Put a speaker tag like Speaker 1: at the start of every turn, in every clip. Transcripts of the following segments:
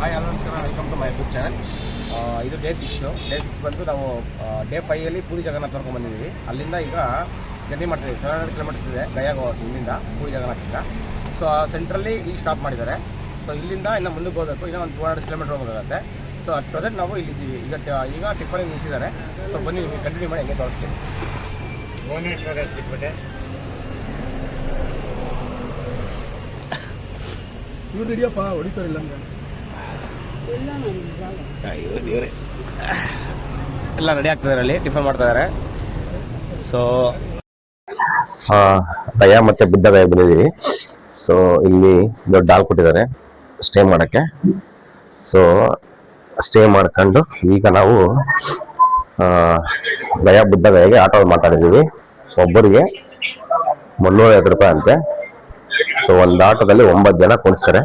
Speaker 1: Hi hello ನಮಸ್ಕಾರ, welcome to my YouTube channel. ಇದು day 6 ಬಂದು ನಾವು ಡೇ 5 ಪೂರಿ ಜಗನ್ನಾಥ ನೋಡ್ಕೊಂಡು ಬಂದಿದ್ದೀವಿ. ಅಲ್ಲಿಂದ ಈಗ ಜರ್ನಿ ಮಾಡ್ತಿದ್ದೀವಿ. 700 ಕಿಲೋಮೀಟರ್ಸ್ ಇದೆ ಗಯಾಗೆ ಇಲ್ಲಿಂದ ಪೂರಿ ಜಗನ್ನಾಥದಿಂದ. ಸೊ ಸೆಂಟ್ರಲ್ಲಿ ಈಗ ಸ್ಟಾಪ್ ಮಾಡಿದ್ದಾರೆ. ಸೊ ಇಲ್ಲಿಂದ ಇನ್ನು ಮುಂದಕ್ಕೆ ಹೋಗಬೇಕು, ಇನ್ನೂ ಒಂದು 200 ಕಿಲೋಮೀಟರ್ ಹೋಗೋದಾಗುತ್ತೆ. ಸೊ ಅಟ್ ಪ್ರೆಸೆಂಟ್ ನಾವು ಇಲ್ಲಿದ್ದೀವಿ. ಈಗ ಟಿಫನ್ ನಿಲ್ಲಿಸಿದ್ದಾರೆ. ಸೊ ಬನ್ನಿ ಕಂಟಿನ್ಯೂ ಮಾಡಿ ಹೆಂಗೆ ತೋರಿಸ್ತೀವಿ.
Speaker 2: ಇವ್ರು ಹಿಡಿಯಪ್ಪ ಹೊಡಿತಾರಿಲ್ಲ
Speaker 1: ದೇವ್ರೆ ಎಲ್ಲ ರೆಡಿ ಆಗ್ತಿದ್ದಾರೆ, ಅಲ್ಲಿ ಟಿಫನ್ ಮಾಡ್ತಾ ಇದ್ದಾರೆ. ಸೊ
Speaker 3: ಗಯಾ ಮತ್ತೆ ಬುದ್ಧ ಗಯಾ ಬಂದಿದ್ದೀವಿ. ಸೊ ಇಲ್ಲಿ ದೊಡ್ಡ ಹಾಲ್ ಕೊಟ್ಟಿದ್ದಾರೆ ಸ್ಟೇ ಮಾಡಕ್ಕೆ. ಸೊ ಸ್ಟೇ ಮಾಡ್ಕೊಂಡು ಈಗ ನಾವು ಗಯಾ ಬುದ್ಧ ಗಯಾಗೆ ಆಟೋ ಮಾತಾಡಿದ್ದೀವಿ. ಒಬ್ಬರಿಗೆ 350 ರೂಪಾಯಿ ಅಂತೆ. ಸೊ ಒಂದು ಆಟೋದಲ್ಲಿ 9 ಜನ ಕುಣಿಸ್ತಾರೆ.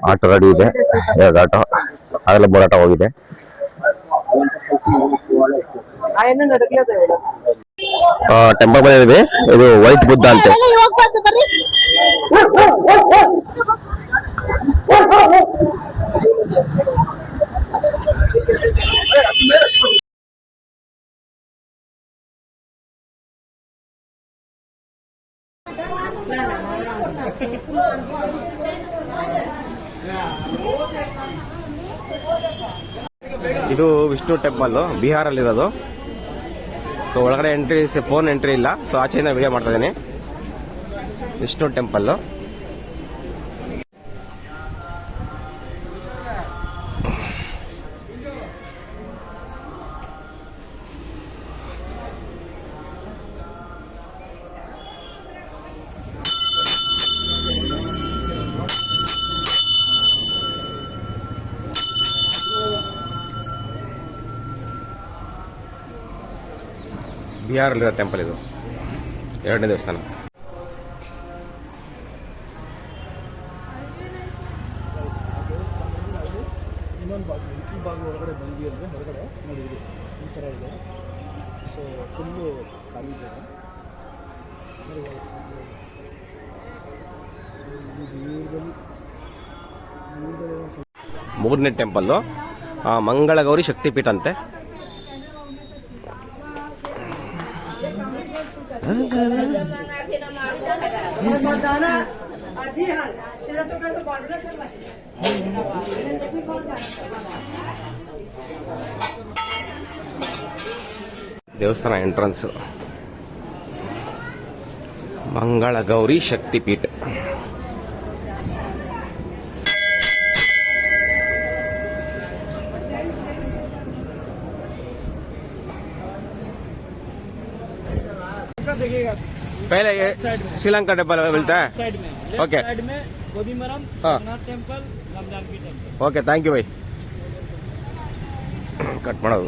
Speaker 3: ಆಟೋ ರೆಡಿ ಇದೆ, 2 ಆಟೋ ಆಗಲೇ 3 ಆಟೋ ಹೋಗಿದೆ. ಟೆಂಪಲ್ ಬಂದಿದೆ, ಇದು ವೈಟ್ ಬುದ್ಧ ಅಂತೆ.
Speaker 1: ಇದು ವಿಷ್ಣು ಟೆಂಪಲ್, ಬಿಹಾರಲ್ಲಿರೋದು. ಸೊ ಒಳಗಡೆ ಫೋನ್ ಎಂಟ್ರಿ ಇಲ್ಲ. ಸೊ ಆಚೆಯಿಂದ ವಿಡಿಯೋ ಮಾಡ್ತಾ ಇದ್ದೀನಿ. ವಿಷ್ಣು ಟೆಂಪಲ್ ಬಿಹಾರಲ್ಲಿರೋ ಟೆಂಪಲ್. ಇದು 2ನೇ ದೇವಸ್ಥಾನ.
Speaker 2: ಇನ್ನೊಂದು ಭಾಗ ಇಟ್ಲು ಭಾಗ ಒಳಗಡೆ ಬಂದ್ವಿ ಅಂದರೆ ಹೊರಗಡೆ ನೋಡಿದ್ವಿ ಈ ಥರ ಇದೆ. ಸೊ ಫುಲ್ಲು ಖಾಲಿ ಇದೆ.
Speaker 1: ಮೂರನೇ ಟೆಂಪಲ್ಲು ಮಂಗಳಗೌರಿ ಶಕ್ತಿಪೀಠ ಅಂತೆ. ದೇವಸ್ಥಾನ ಎಂಟ್ರನ್ಸ್ ಮಂಗಳಗೌರಿ ಶಕ್ತಿಪೀಠ. पहले ये श्रीलंका टेम्पल मिलता है.
Speaker 2: साइड में
Speaker 1: ओके.
Speaker 2: साइड में गोदीमरम टेम्पल, रमजान की टेम्पल.
Speaker 1: ओके, थैंक यू भाई. कट ಮಾಡೋದು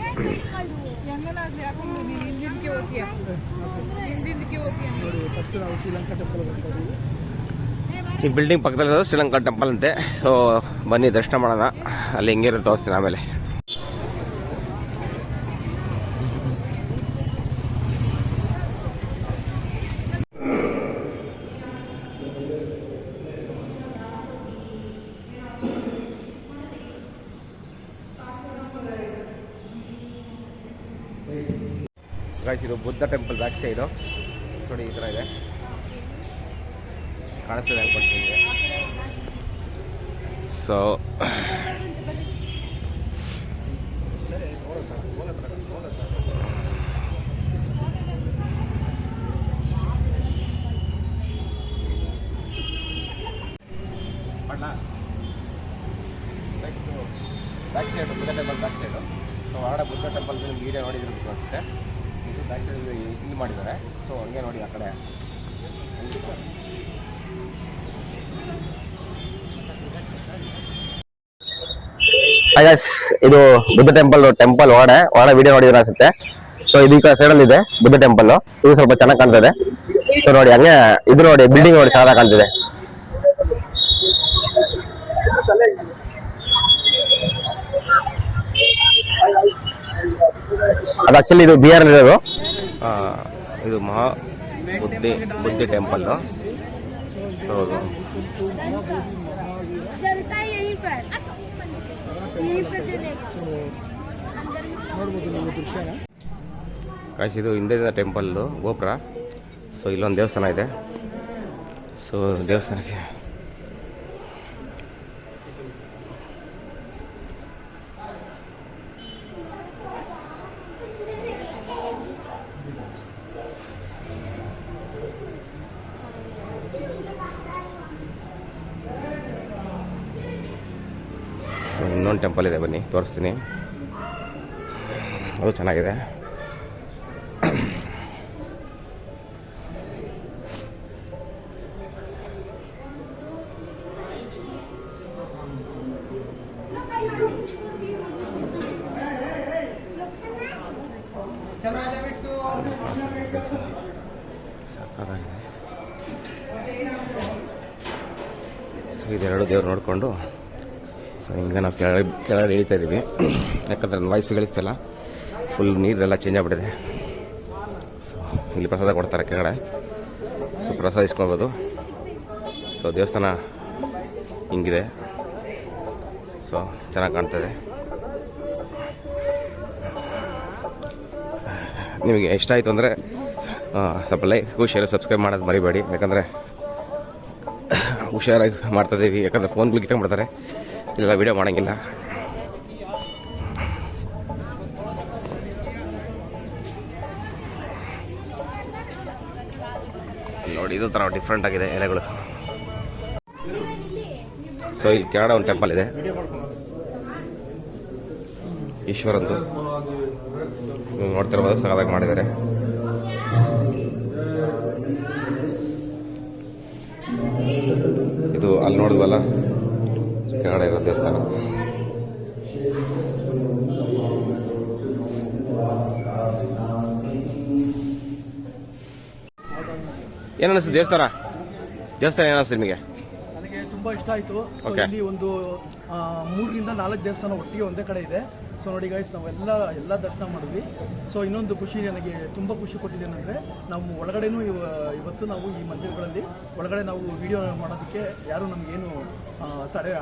Speaker 2: ಫಸ್ಟ್ ನಾವು ಶ್ರೀಲಂಕಾ ಟೆಂಪಲ್ ಬರ್ತೀವಿ.
Speaker 1: ಈ ಬಿಲ್ಡಿಂಗ್ ಪಕ್ಕದಲ್ಲಿರೋದು ಶ್ರೀಲಂಕಾ ಟೆಂಪಲ್ ಅಂತೆ. ಸೊ ಬನ್ನಿ ದರ್ಶನ ಮಾಡೋಣ. ಅಲ್ಲಿ ಹೆಂಗಿರುತ್ತೆ ತೋರಿಸ್ತೀನಿ ಆಮೇಲೆ. ಇದು ಬುದ್ಧ ಟೆಂಪಲ್ ಬ್ಯಾಕ್ ಸೈಡು ನೋಡಿ, ಈ ಥರ ಇದೆ. ಕಾಣಿಸ್ತದೆ ಅನ್ಕೊಳ್ತೀನಿ. So back side Buddha temple back side. So ಹೊರಗಡೆ ಬುದ್ಧ ಟೆಂಪಲ್ ವಿಡಿಯೋ ನೋಡಿದ್ರೆ ಅನಿಸುತ್ತೆ. ಇದು ಬ್ಯಾಕ್ ಸೈಡ್ ಇಲ್ಲಿ ಮಾಡಿದ್ದಾರೆ. ಸೊ ಹಂಗೆ ನೋಡಿ ಆ ಕಡೆ.
Speaker 3: ಇದು ಬುದ್ಧ ಟೆಂಪಲ್ ಒಳಗಡೆ ವಿಡಿಯೋ ನೋಡಿದ್ರೆ ಅನ್ಸುತ್ತೆ. ಸೊ ಇದೀಗ ಸೈಡಲ್ಲಿ ಇದೆ ಬುದ್ಧ ಟೆಂಪಲ್. ಇದು ಸ್ವಲ್ಪ ಚೆನ್ನಾಗಿ ಕಾಣ್ತದೆ. ಸೊ ನೋಡಿ ಹಂಗೆ ಇದು ನೋಡಿ, ಬಿಲ್ಡಿಂಗ್ ನೋಡಿ ಚೆನ್ನಾಗಿ ಕಾಣ್ತಿದೆ. ಅದು ಆಕ್ಚುಲಿ ಇದು ಬಿಹಾರ್ ಇರೋದು.
Speaker 1: ಇದು ಬುದ್ಧಿ ಟೆಂಪಲ್ಲು. ಸೊ
Speaker 4: चलता है यहीं पर चलेगा.
Speaker 2: ನೋಡ್ಬೋದು ನೀವು ದೃಶ್ಯನ.
Speaker 1: ಕಾಯ್ಸ್ ಇದು ಹಿಂದೆ ಟೆಂಪಲ್ಲು ಗೋಪುರ. ಸೊ ಇಲ್ಲೊಂದು ದೇವಸ್ಥಾನ ಇದೆ. ಸೊ ದೇವಸ್ಥಾನಕ್ಕೆ ಸೊ ಇನ್ನೊಂದು ಟೆಂಪಲ್ ಇದೆ, ಬನ್ನಿ ತೋರಿಸ್ತೀನಿ. ಅದು ಚೆನ್ನಾಗಿದೆ. ಸಾಕಾಗಿದೆ. ಸೊ ಇದೆರಡು ದೇವ್ರು ನೋಡಿಕೊಂಡು ಸೊ ಹಿಂಗೆ ನಾವು ಕೆಳಗಡೆ ಇಳಿತಾ ಇದ್ದೀವಿ. ಯಾಕಂದ್ರೆ ನನ್ನ ವಾಯ್ಸ್ ಗಳಿಸ್ತಲ್ಲ, ಫುಲ್ ನೀರೆಲ್ಲ ಚೇಂಜ್ ಆಗಿಬಿಟ್ಟಿದೆ. ಸೊ ಇಲ್ಲಿ ಪ್ರಸಾದ ಕೊಡ್ತಾರೆ ಕೆಳಗಡೆ. ಸೊ ಪ್ರಸಾದ ಇಸ್ಕೊಬೋದು. ಸೊ ದೇವಸ್ಥಾನ ಹಿಂಗಿದೆ. ಸೊ ಚೆನ್ನಾಗಿ ಕಾಣ್ತದೆ. ನಿಮಗೆ ಇಷ್ಟ ಆಯಿತು ಅಂದರೆ ಸ್ವಲ್ಪ ಲೈಕ್ ಶೇರ್ ಸಬ್ಸ್ಕ್ರೈಬ್ ಮಾಡೋದು ಮರಿಬೇಡಿ. ಯಾಕಂದರೆ ಹುಷಾರಾಗಿ ಮಾಡ್ತಾಯಿದ್ದೀವಿ. ಯಾಕಂದರೆ ಫೋನ್ಗಳು ಕಿತ್ಕೊಂಡ್ಬಿಡ್ತಾರೆ, ಇಲ್ಲ ವೀಡಿಯೋ ಮಾಡೋಂಗಿಲ್ಲ. ನೋಡಿ ಇದು ಥರ ಡಿಫ್ರೆಂಟ್ ಆಗಿದೆ ಎಲೆಗಳು. ಸೊ ಇಲ್ಲಿ ಕೆಳಗಡೆ ಒಂದು ಟೆಂಪಲ್ ಇದೆ, ಈಶ್ವರಂದು. ನೀವು ನೋಡ್ತಿರ್ಬೋದು, ಸಗದಾಗಿ ಮಾಡಿದ್ದಾರೆ. ಇದು ಅಲ್ಲಿ ನೋಡಿದ್ವಲ್ಲ ಕೆಳಗಡೆ ಇರೋ ದೇವಸ್ಥಾನ. ಏನನ್ನಿಸ್ತು ದೇವಸ್ಥಾನ ಏನಿಸ್ತು ನಿಮಗೆ?
Speaker 2: ನನಗೆ ತುಂಬ ಇಷ್ಟ ಆಯಿತು. ಸೊ ಇಲ್ಲಿ ಒಂದು 3ರಿಂದ 4 ದೇವಸ್ಥಾನ ಒಟ್ಟಿಗೆ ಒಂದೇ ಕಡೆ ಇದೆ. ಸೊ ನೋಡಿ ಗೈಸ್, ನಾವೆಲ್ಲ ದರ್ಶನ ಮಾಡಿದ್ವಿ. ಸೊ ಇನ್ನೊಂದು ಖುಷಿ, ನನಗೆ ತುಂಬ ಖುಷಿ ಕೊಟ್ಟಿದ್ದೇನೆಂದರೆ, ನಾವು ಒಳಗಡೆನೂ ಇವತ್ತು ನಾವು ಈ ಮಂದಿರಗಳಲ್ಲಿ ಒಳಗಡೆ ನಾವು ವಿಡಿಯೋ ಮಾಡೋದಕ್ಕೆ ಯಾರೂ ನಮಗೇನು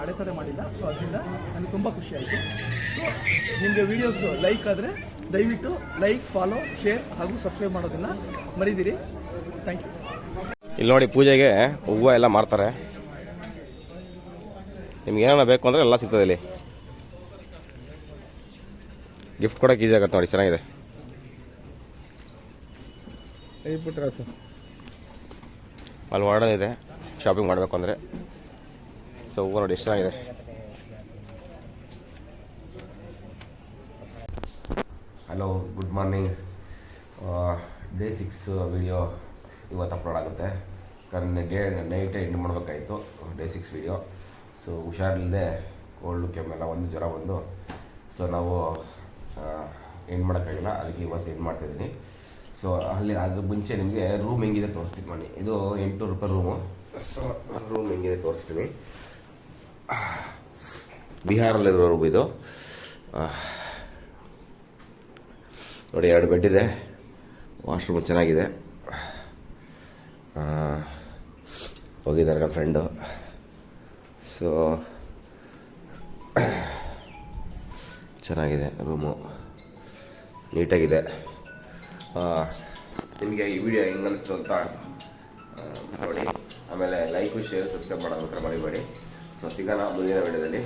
Speaker 2: ಅಡೆತಡೆ ಮಾಡಿಲ್ಲ. ಸೊ ಅದರಿಂದ ನನಗೆ ತುಂಬ ಖುಷಿ ಆಯಿತು. ಸೊ ನಿಮಗೆ ವಿಡಿಯೋಸ್ ಲೈಕ್ ಆದರೆ ದಯವಿಟ್ಟು ಲೈಕ್, ಫಾಲೋ, ಶೇರ್ ಹಾಗೂ ಸಬ್ಸ್ಕ್ರೈಬ್ ಮಾಡೋದನ್ನು ಮರಿದಿರಿ. Thank you.
Speaker 1: ಇಲ್ಲಿ ನೋಡಿ, ಪೂಜೆಗೆ ಹೂವು ಎಲ್ಲ ಮಾರ್ತಾರೆ. ನಿಮ್ಗೆ ಏನಾರ ಬೇಕು ಅಂದರೆ ಎಲ್ಲ ಸಿಗ್ತದೆ ಇಲ್ಲಿ. ಗಿಫ್ಟ್ ಕೊಡೋಕೆ ಈಸಿ ಆಗುತ್ತೆ ನೋಡಿ, ಚೆನ್ನಾಗಿದೆ. ಅಲ್ಲಿ ವಾರ್ಡನ್ ಇದೆ ಶಾಪಿಂಗ್ ಮಾಡಬೇಕು ಅಂದರೆ. ಸೊ ಹೂವು ನೋಡಿ ಎಷ್ಟು ಚೆನ್ನಾಗಿದೆ. Hello, good morning. Day 6 video ಇವತ್ತು ಅಪ್ಲೋಡ್ ಆಗುತ್ತೆ. ಕಾರಣ ನೈಟೇ ಎಂಡ್ ಮಾಡಬೇಕಾಯಿತು ಡೇ 6 ವಿಡಿಯೋ. ಸೊ ಹುಷಾರಿಲ್ಲದೆ ಕೋಲ್ಡು ಕೆಮ್ಮೆಲ್ಲ ಒಂದು ಜ್ವರ ಬಂದು, ಸೊ ನಾವು ಎಂಡ್ ಮಾಡೋಕ್ಕಾಗಿಲ್ಲ. ಅದಕ್ಕೆ ಇವತ್ತು ಎಂಡ್ ಮಾಡ್ತಾಯಿದ್ದೀನಿ. ಸೊ ಅಲ್ಲಿ ಅದ್ರ ಮುಂಚೆ ನಿಮಗೆ ರೂಮ್ ಹೆಂಗಿದೆ ತೋರಿಸ್ತೀನಿ ಬನ್ನಿ. ಇದು 800 ರೂಪಾಯಿ ರೂಮು. ಸೊ ರೂಮ್ ಹೆಂಗಿದೆ ತೋರಿಸ್ತೀನಿ. ಬಿಹಾರಲ್ಲಿರೋ ರೂಮ್ ಇದು. ನೋಡಿ, 2 ಬೆಡ್ ಇದೆ, ವಾಶ್ರೂಮ್ ಚೆನ್ನಾಗಿದೆ. ಹೋಗಿದ್ದಾರೆ ನನ್ನ ಫ್ರೆಂಡು. ಸೊ ಚೆನ್ನಾಗಿದೆ ರೂಮು, ನೀಟಾಗಿದೆ. ನಿಮಗೆ ಈ ವಿಡಿಯೋ ಹೆಂಗೆ ಅನ್ನಿಸ್ತು ಅಂತ ನೋಡಿ. ಆಮೇಲೆ ಲೈಕು, ಶೇರ್, ಸಬ್ಸ್ಕ್ರೈಬ್ ಮಾಡೋದಕ್ಕೆ ಮರಿಬೇಡಿ. ಸೊ ಸಿಗೋಣ ಮುಂದಿನ ವಿಡಿಯೋದಲ್ಲಿ.